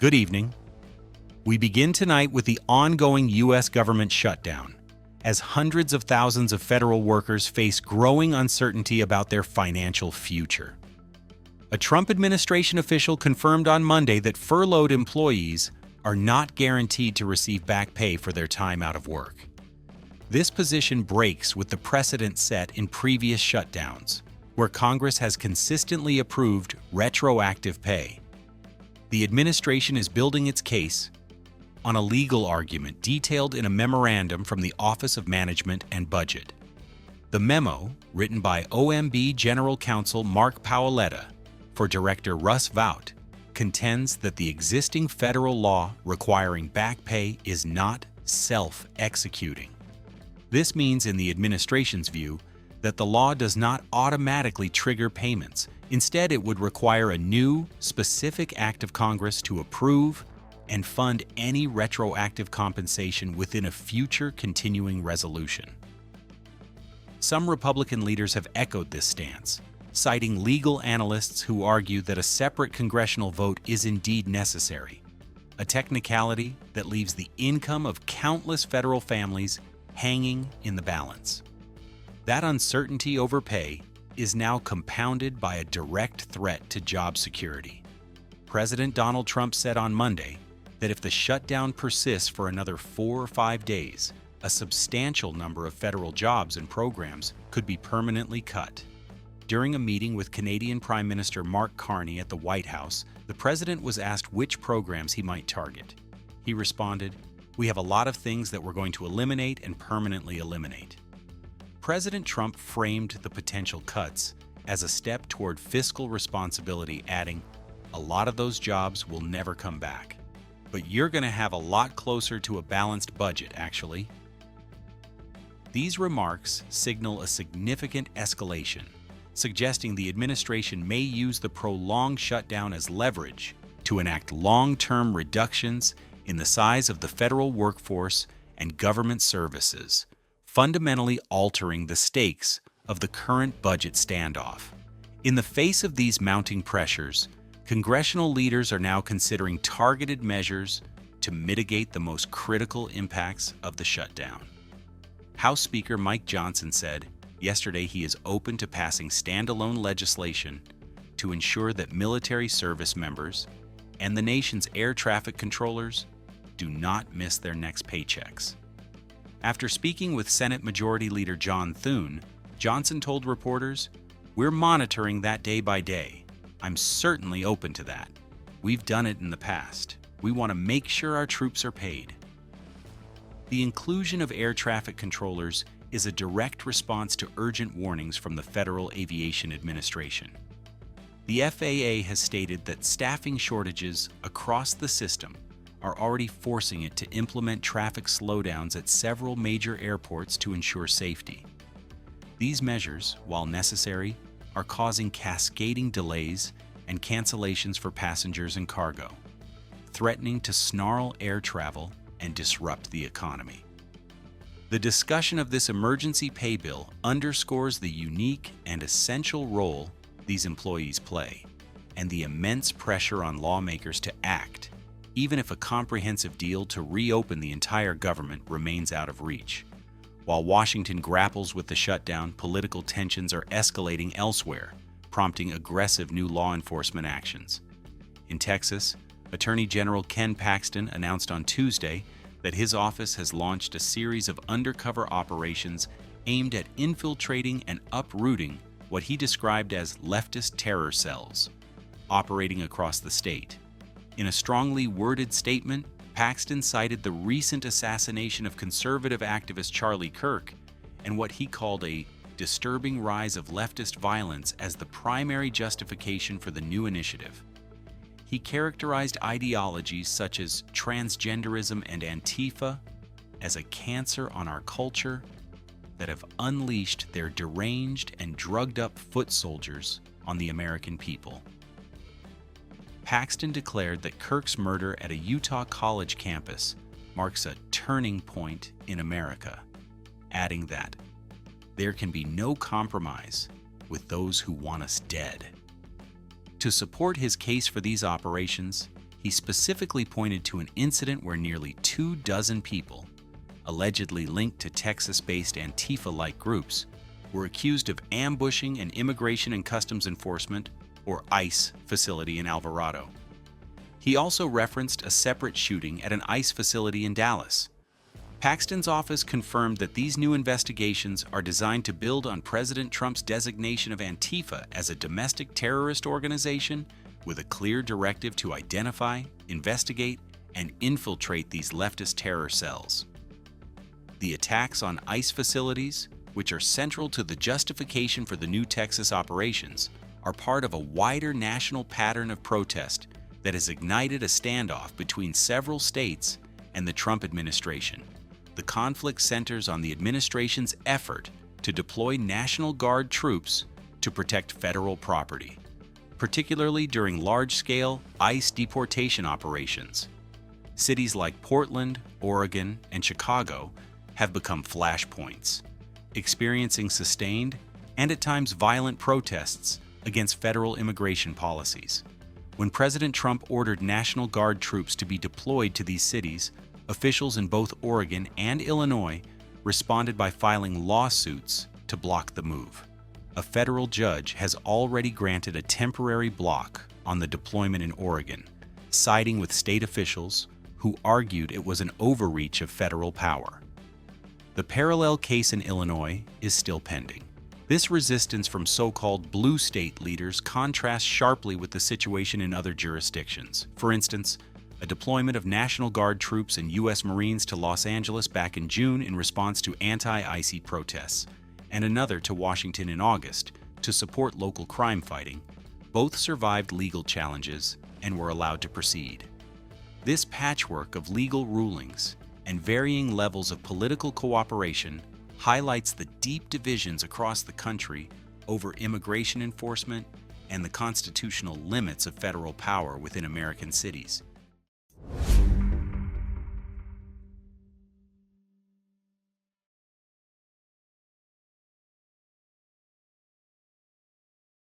Good evening. We begin tonight with the ongoing U.S. government shutdown, as hundreds of thousands of federal workers face growing uncertainty about their financial future. A Trump administration official confirmed on Monday that furloughed employees are not guaranteed to receive back pay for their time out of work. This position breaks with the precedent set in previous shutdowns, where Congress has consistently approved retroactive pay. The administration is building its case on a legal argument detailed in a memorandum from the Office of Management and Budget. The memo, written by OMB General Counsel Mark Paoletta for Director Russ Vought, contends that the existing federal law requiring back pay is not self-executing. This means, in the administration's view, that the law does not automatically trigger payments. Instead, it would require a new, specific act of Congress to approve and fund any retroactive compensation within a future continuing resolution. Some Republican leaders have echoed this stance, citing legal analysts who argue that a separate congressional vote is indeed necessary, a technicality that leaves the income of countless federal families hanging in the balance. That uncertainty over pay is now compounded by a direct threat to job security. President Donald Trump said on Monday that if the shutdown persists for another 4 or 5 days, a substantial number of federal jobs and programs could be permanently cut. During a meeting with Canadian Prime Minister Mark Carney at the White House, the president was asked which programs he might target. He responded, "We have a lot of things that we're going to eliminate and permanently eliminate." President Trump framed the potential cuts as a step toward fiscal responsibility, adding, "A lot of those jobs will never come back. But you're going to have a lot closer to a balanced budget, actually." These remarks signal a significant escalation, suggesting the administration may use the prolonged shutdown as leverage to enact long-term reductions in the size of the federal workforce and government services, fundamentally altering the stakes of the current budget standoff. In the face of these mounting pressures, congressional leaders are now considering targeted measures to mitigate the most critical impacts of the shutdown. House Speaker Mike Johnson said yesterday he is open to passing standalone legislation to ensure that military service members and the nation's air traffic controllers do not miss their next paychecks. After speaking with Senate Majority Leader John Thune, Johnson told reporters, "We're monitoring that day by day. I'm certainly open to that. We've done it in the past. We want to make sure our troops are paid." The inclusion of air traffic controllers is a direct response to urgent warnings from the Federal Aviation Administration. The FAA has stated that staffing shortages across the system are already forcing it to implement traffic slowdowns at several major airports to ensure safety. These measures, while necessary, are causing cascading delays and cancellations for passengers and cargo, threatening to snarl air travel and disrupt the economy. The discussion of this emergency pay bill underscores the unique and essential role these employees play, and the immense pressure on lawmakers to act, even if a comprehensive deal to reopen the entire government remains out of reach. While Washington grapples with the shutdown, political tensions are escalating elsewhere, prompting aggressive new law enforcement actions. In Texas, Attorney General Ken Paxton announced on Tuesday that his office has launched a series of undercover operations aimed at infiltrating and uprooting what he described as leftist terror cells, operating across the state. In a strongly worded statement, Paxton cited the recent assassination of conservative activist Charlie Kirk and what he called a disturbing rise of leftist violence as the primary justification for the new initiative. He characterized ideologies such as transgenderism and Antifa as a cancer on our culture that have unleashed their deranged and drugged-up foot soldiers on the American people. Paxton declared that Kirk's murder at a Utah college campus marks a turning point in America, adding that there can be no compromise with those who want us dead. To support his case for these operations, He specifically pointed to an incident where nearly 24 people, allegedly linked to Texas-based Antifa-like groups, were accused of ambushing an Immigration and Customs Enforcement, or ICE, facility in Alvarado. He also referenced a separate shooting at an ICE facility in Dallas. Paxton's office confirmed that these new investigations are designed to build on President Trump's designation of Antifa as a domestic terrorist organization with a clear directive to identify, investigate, and infiltrate these leftist terror cells. The attacks on ICE facilities, which are central to the justification for the new Texas operations, are part of a wider national pattern of protest that has ignited a standoff between several states and the Trump administration. The conflict centers on the administration's effort to deploy National Guard troops to protect federal property, particularly during large-scale ICE deportation operations. Cities like Portland, Oregon, and Chicago have become flashpoints, experiencing sustained and at times violent protests against federal immigration policies. When President Trump ordered National Guard troops to be deployed to these cities, officials in both Oregon and Illinois responded by filing lawsuits to block the move. A federal judge has already granted a temporary block on the deployment in Oregon, siding with state officials who argued it was an overreach of federal power. The parallel case in Illinois is still pending. This resistance from so-called blue state leaders contrasts sharply with the situation in other jurisdictions. For instance, a deployment of National Guard troops and U.S. Marines to Los Angeles back in June in response to anti-ICE protests, and another to Washington in August to support local crime fighting, both survived legal challenges and were allowed to proceed. This patchwork of legal rulings and varying levels of political cooperation highlights the deep divisions across the country over immigration enforcement and the constitutional limits of federal power within American cities.